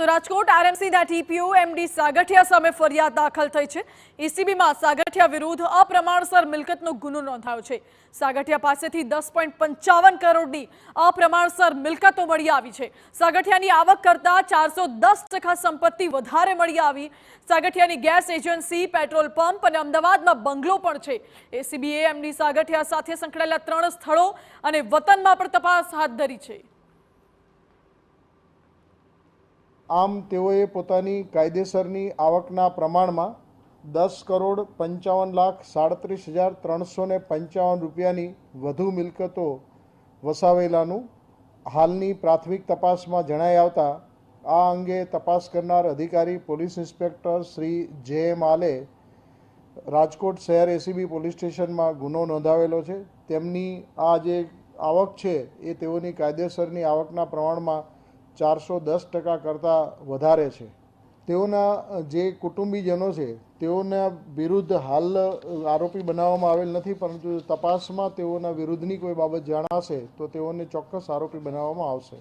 તો Rajkot આરએમસીના TPO MD Sagathiya સામે ફરિયાદ દાખલ થઈ છે। એસીબીમાં સાગઠિયા વિરુદ્ધ અપ્રમાણસર મિલકતનો ગુનો નોંધાયો છે। સાગઠિયા પાસેથી 10.55 કરોડની અપ્રમાણસર મિલકતો મળી આવી છે। સાગઠિયાની આવક કરતા 410% સંપત્તિ વધારે મળી આવી। સાગઠિયાની ગેસ એજન્સી, પેટ્રોલ પંપ અને અમદાવાદમાં બંગલો પણ છે। એસીબીએ એમડી સાગઠિયા સાથે સંકળાયેલા 3 સ્થળો અને વતનમાં પણ તપાસ હાથ ધરી છે। આમ તેઓએ પોતાની કાયદેસરની આવકના પ્રમાણમાં 10,55,37,355 રૂપિયાની વધુ મિલકતો વસાવેલાનું હાલની પ્રાથમિક તપાસમાં જણાઈ આવતા આ અંગે તપાસ કરનાર અધિકારી પોલીસ ઇન્સ્પેક્ટર શ્રી જે.એમ. આલે રાજકોટ શહેર એસીબી પોલીસ સ્ટેશનમાં ગુનો નોંધાવેલો છે। તેમની આ જે આવક છે એ તેઓની કાયદેસરની આવકના પ્રમાણમાં 410% કરતાં વધારે છે। તેઓના જે કુટુંબીજનો છે તેઓના વિરુદ્ધ હાલ આરોપી બનાવવામાં આવેલ નથી, પરંતુ તપાસમાં તેઓના વિરુદ્ધની કોઈ બાબત જણાશે તો તેઓને ચોક્કસ આરોપી બનાવવામાં આવશે।